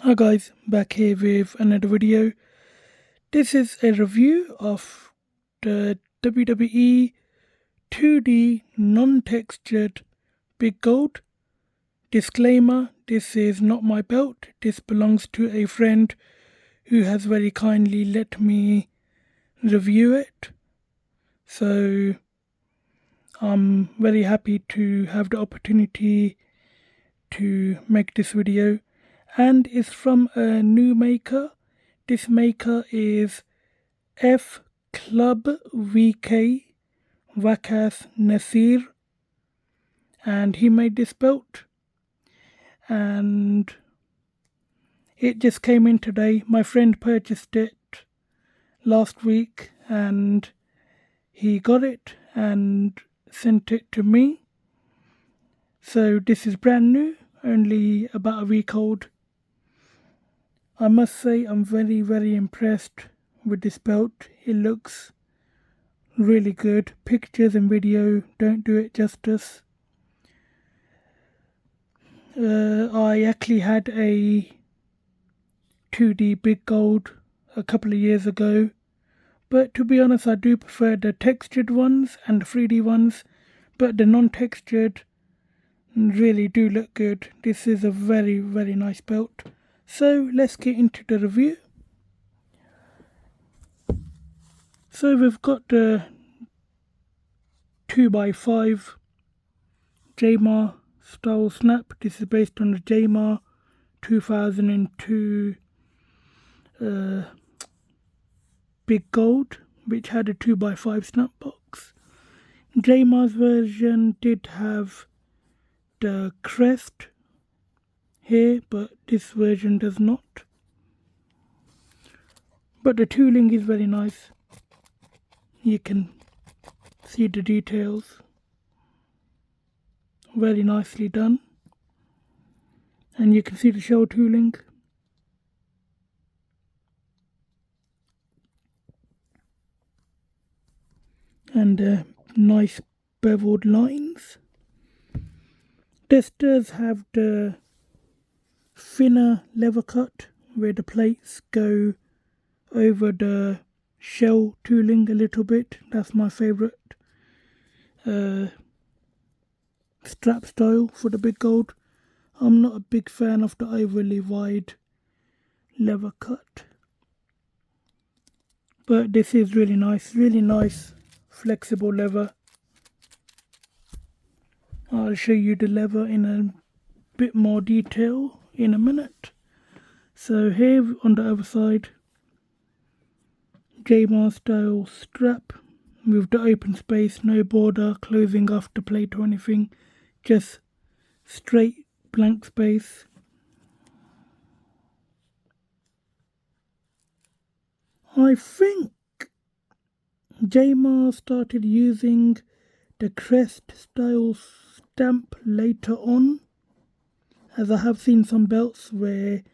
Hi guys, back here with another video. This is a review of the WWE 2D non-textured Big Gold. Disclaimer, this is not my belt, this belongs to a friend who has very kindly let me review it. So I'm very happy to have the opportunity to make this video, and it's from a new maker. This maker is FCLUBVK Wakas Nasir, and he made this belt, and it just came in today. My friend purchased it last week and he got it and sent it to me. So this is brand new, only about a week old. I must say I'm very impressed with this belt. It looks really good. Pictures and video don't do it justice. I actually had a 2D Big Gold a couple of years ago, but to be honest I do prefer the textured ones and the 3D ones, but the non-textured really do look good. This is a very nice belt. So let's get into the review. So we've got the 2x5 JMar style snap. This is based on the JMar 2002 Big Gold, which had a 2x5 snap box. JMar's version did have the crest here, but this version does not. But the tooling is very nice. You can see the details. Very nicely done. And you can see the shell tooling. And nice beveled lines. This does have the thinner lever cut where the plates go over the shell tooling a little bit. That's my favourite strap style for the Big Gold. I'm not a big fan of the overly wide lever cut, but this is really nice flexible lever. I'll show you the lever in a bit more detail in a minute. So here on the other side, JMar style strap with the open space, no border closing off the plate or anything, just straight blank space. I think JMar started using the crest style stamp later on, as I have seen some belts where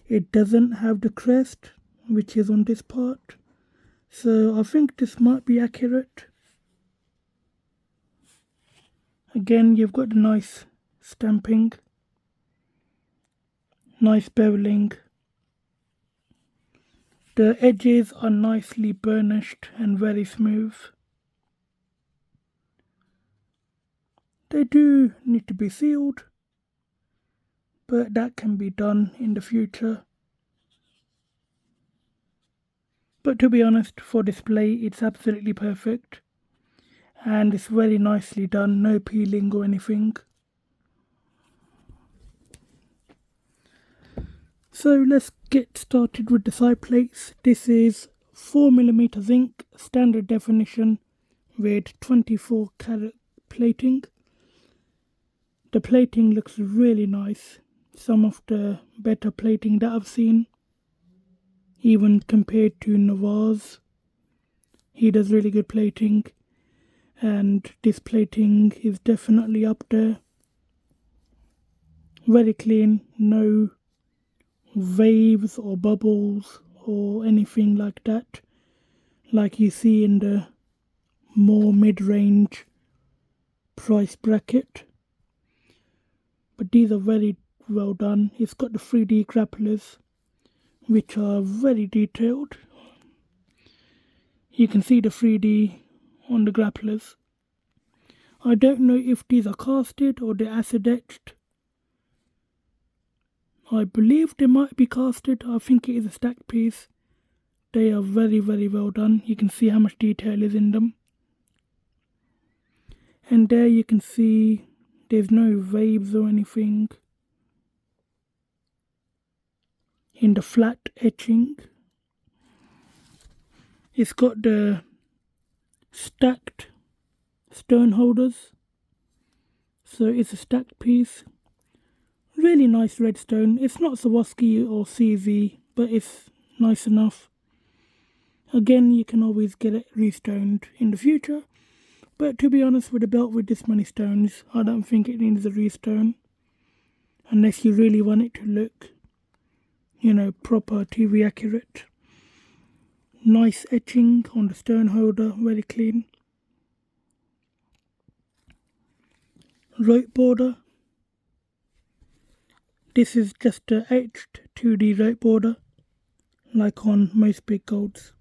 it doesn't have the crest, which is on this part. So I think this might be accurate. Again, you've got the nice stamping, nice beveling. The edges are nicely burnished and very smooth. They do need to be sealed, but that can be done in the future. But to be honest, for display it's absolutely perfect, and it's very nicely done, no peeling or anything. So let's get started with the side plates. This is 4mm zinc standard definition with 24 karat plating. The plating looks really nice, some of the better plating that I've seen, even compared to Navar's. He does really good plating, and this plating is definitely up there. Very clean, no waves or bubbles or anything like that, like you see in the more mid-range price bracket. But these are very well done. It's got the 3D grapplers, which are very detailed. You can see the 3D on the grapplers. I don't know if these are casted or they're acid etched. I believe they might be casted. I think it is a stacked piece. They are very well done. You can see how much detail is in them. And there you can see there's no waves or anything in the flat etching. It's got the stacked stone holders, so it's a stacked piece. Really nice red stone. It's not Swarovski or CZ, but it's nice enough. Again, you can always get it restoned in the future, but to be honest, with a belt with this many stones, I don't think it needs a restone, unless you really want it to look, you know, proper TV accurate. Nice etching on the stone holder, very clean. Rope border. This is just a etched 2D rope border, like on most big golds.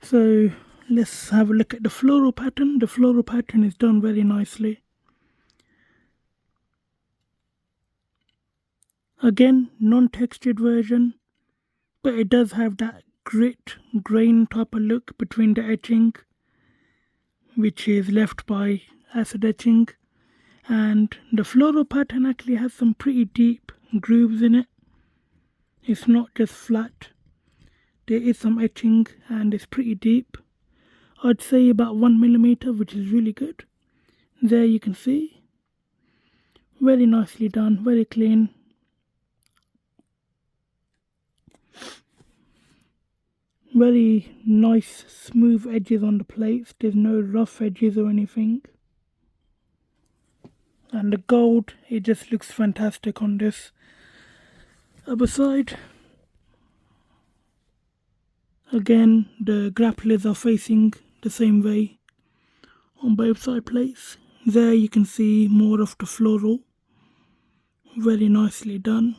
So let's have a look at the floral pattern. The floral pattern is done very nicely. Again, non-textured version, but it does have that grit, grain type of look between the etching, which is left by acid etching. And the floral pattern actually has some pretty deep grooves in it. It's not just flat. There is some etching and it's pretty deep. I'd say about 1mm, which is really good. There you can see. Very nicely done, very clean. Very nice smooth edges on the plates. There's no rough edges or anything. And the gold, it just looks fantastic on this other side. Again, the grapplers are facing the same way on both side plates. There you can see more of the floral. Very nicely done.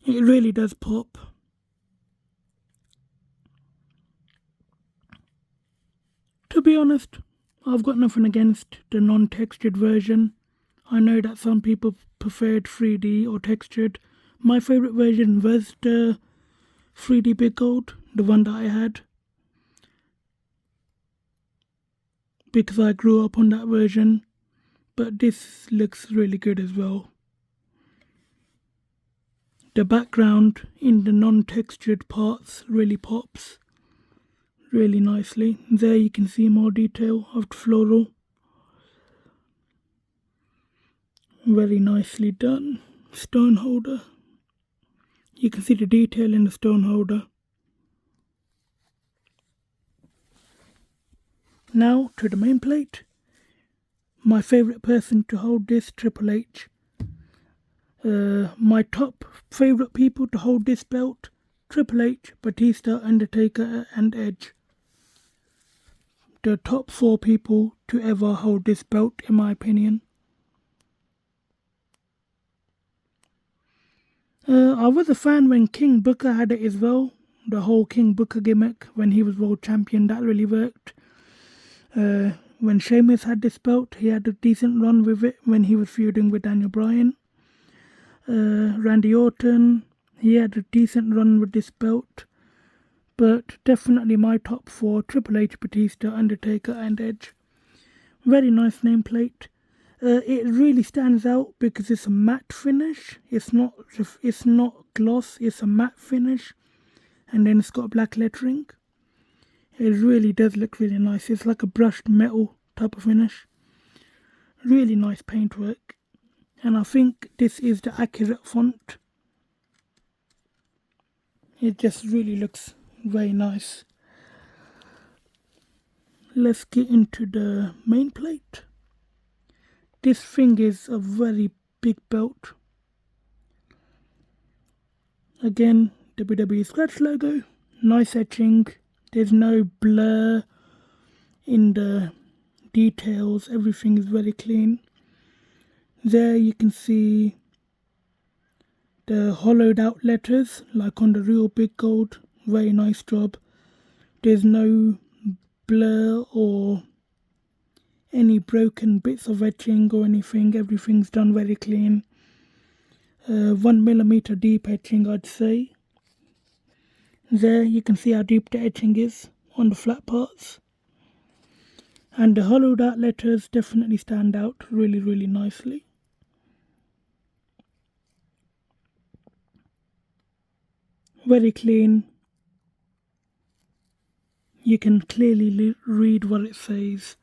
It really does pop. To be honest, I've got nothing against the non-textured version. I know that some people preferred 3D or textured. My favourite version was the 3D Big Gold, the one that I had, because I grew up on that version, but this looks really good as well. The background in the non-textured parts really pops really nicely. There you can see more detail of the floral. Very nicely done. Stone holder. You can see the detail in the stone holder. Now to the main plate. My favourite person to hold this, Triple H. My top favourite people to hold this belt, Triple H, Batista, Undertaker and Edge. The top 4 people to ever hold this belt, in my opinion. I was a fan when King Booker had it as well. The whole King Booker gimmick when he was world champion, that really worked. When Sheamus had this belt, he had a decent run with it when he was feuding with Daniel Bryan. Randy Orton, he had a decent run with this belt. But definitely my top 4, Triple H, Batista, Undertaker and Edge. Very nice nameplate. It really stands out because it's a matte finish. It's not gloss, it's a matte finish. And then it's got black lettering. It really does look really nice. It's like a brushed metal type of finish. Really nice paintwork. And I think this is the accurate font. It just really looks very nice. Let's get into the main plate. This thing is a very big belt. Again, WWE scratch logo. Nice etching. There's no blur in the details. Everything is very clean. There you can see the hollowed out letters like on the real Big Gold. Very nice job. There's no blur or any broken bits of etching or anything. Everything's done very clean. 1mm deep etching, I'd say. There you can see how deep the etching is on the flat parts. And the hollowed out letters definitely stand out really nicely. Very clean. You can clearly read what it says.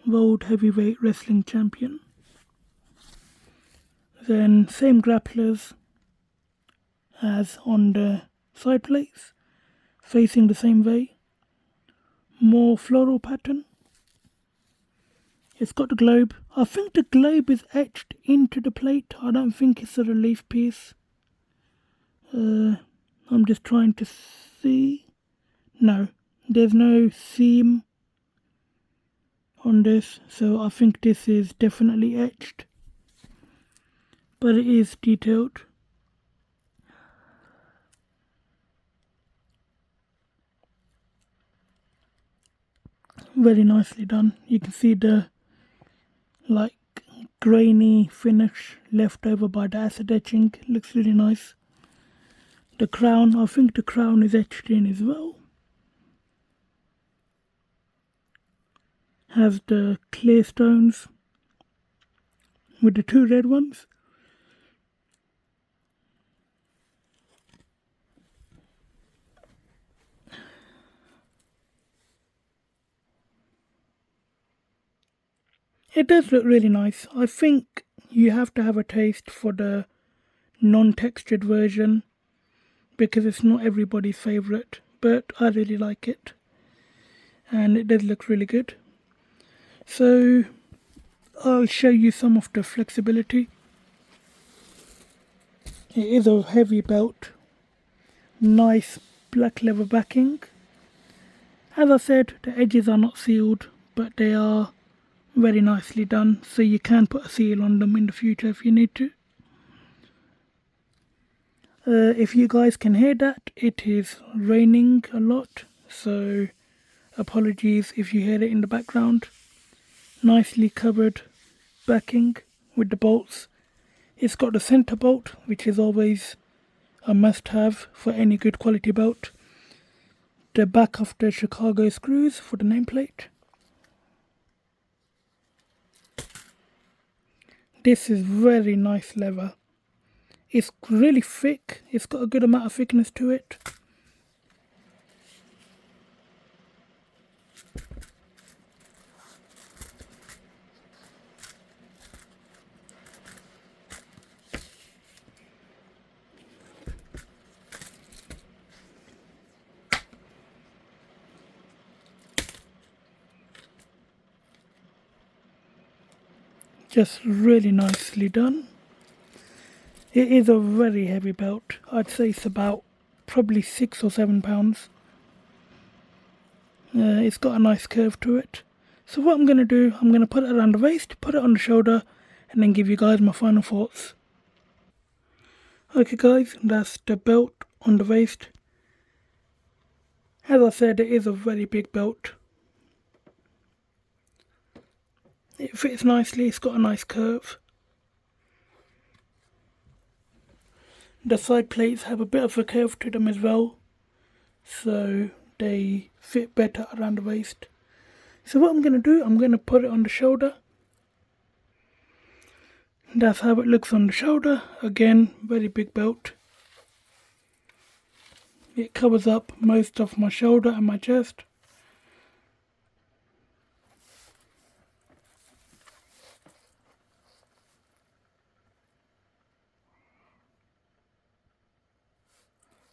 World Heavyweight Wrestling Champion. Then same grapplers as on the side plates, facing the same way. More floral pattern. It's got the globe. I think the globe is etched into the plate. I don't think it's a relief piece. I'm just trying to see. No, there's no seam on this, so I think this is definitely etched. But it is detailed. Very nicely done. You can see the like grainy finish left over by the acid etching. Looks really nice. The crown, I think the crown is etched in as well. Has the clear stones with the two red ones. It does look really nice. I think you have to have a taste for the non-textured version because it's not everybody's favourite, but I really like it and it does look really good. So I'll show you some of the flexibility. It is a heavy belt, nice black leather backing. As I said, the edges are not sealed, but they are very nicely done, so you can put a seal on them in the future if you need to. If you guys can hear that, it is raining a lot, so apologies if you hear it in the background. Nicely covered backing with the bolts. It's got the center bolt, which is always a must-have for any good quality belt. The back of the Chicago screws for the nameplate. This is very nice leather. It's really thick. It's got a good amount of thickness to it. Just really nicely done. It is a very heavy belt. I'd say it's about probably 6 or 7 pounds. It's got a nice curve to it. So what I'm going to do, I'm going to put it around the waist, put it on the shoulder, and then give you guys my final thoughts. Okay guys, that's the belt on the waist. As I said, it is a very big belt. It fits nicely, it's got a nice curve. The side plates have a bit of a curve to them as well, so they fit better around the waist. So what I'm going to do, I'm going to put it on the shoulder. That's how it looks on the shoulder. Again, very big belt. It covers up most of my shoulder and my chest.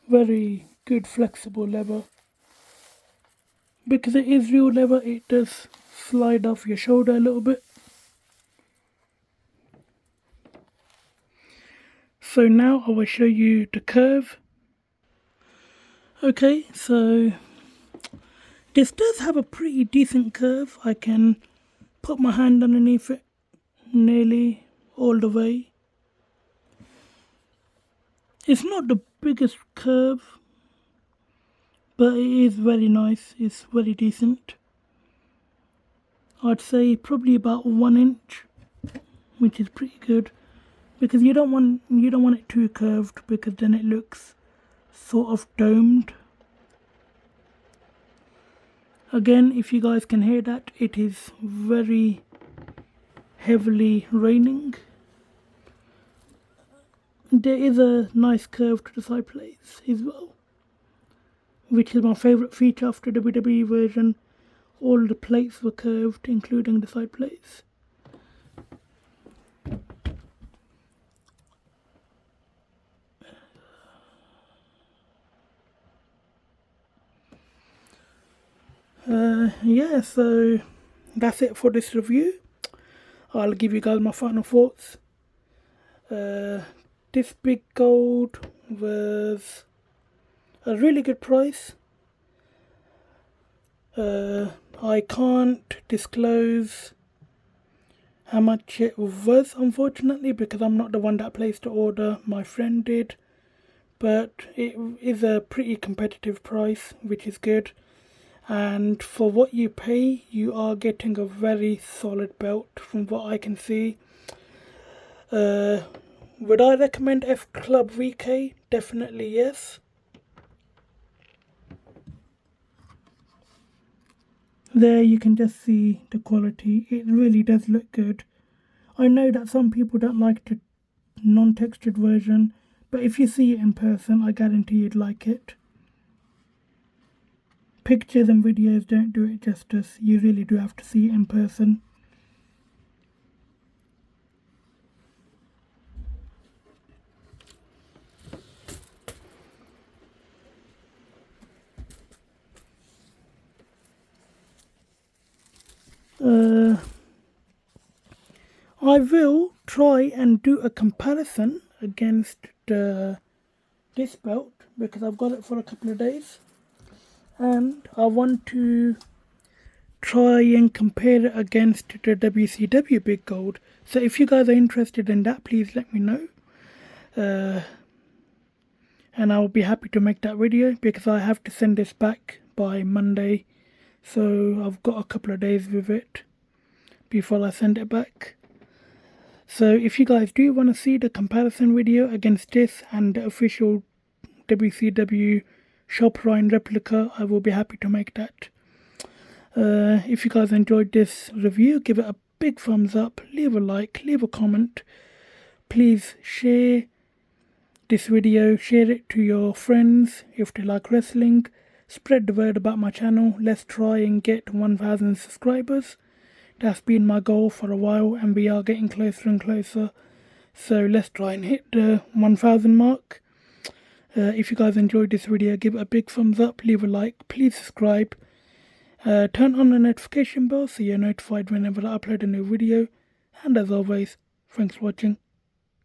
Very good flexible leather. Because it is real leather, it does slide off your shoulder a little bit. So now I will show you the curve. Okay, so This does have a pretty decent curve. I can put my hand underneath it nearly all the way. It's not the biggest curve, but it is very nice. It's very decent. I'd say probably about 1 inch, which is pretty good, because you don't want it too curved, because then it looks sort of domed. Again, if you guys can hear that, it is very heavily raining. There is a nice curve to the side plates as well, which is my favourite feature after the WWE version. All the plates were curved, including the side plates. Yeah, so that's it for this review. I'll give you guys my final thoughts. This Big Gold was a really good price. I can't disclose how much it was, unfortunately, because I'm not the one that placed the order. My friend did, but it is a pretty competitive price, which is good. And for what you pay, you are getting a very solid belt from what I can see. Would I recommend FCLUBVK? Definitely yes. There you can just see the quality. It really does look good. I know that some people don't like the non-textured version, but if you see it in person, I guarantee you'd like it. Pictures and videos don't do it justice. You really do have to see it in person. I will try and do a comparison against this belt, because I've got it for a couple of days, and I want to try and compare it against the WCW Big Gold. So if you guys are interested in that, please let me know, and I will be happy to make that video, because I have to send this back by Monday, so I've got a couple of days with it before I send it back. So if you guys do want to see the comparison video against this and the official WCW Shop Ryan replica, I will be happy to make that. If you guys enjoyed this review, give it a big thumbs up, leave a like, leave a comment. Please share this video, share it to your friends if they like wrestling. Spread the word about my channel. Let's try and get 1,000 subscribers. That's been my goal for a while, and we are getting closer and closer. So let's try and hit the 1,000 mark. If you guys enjoyed this video, give it a big thumbs up, leave a like, please subscribe. Turn on the notification bell so you're notified whenever I upload a new video. And as always, thanks for watching.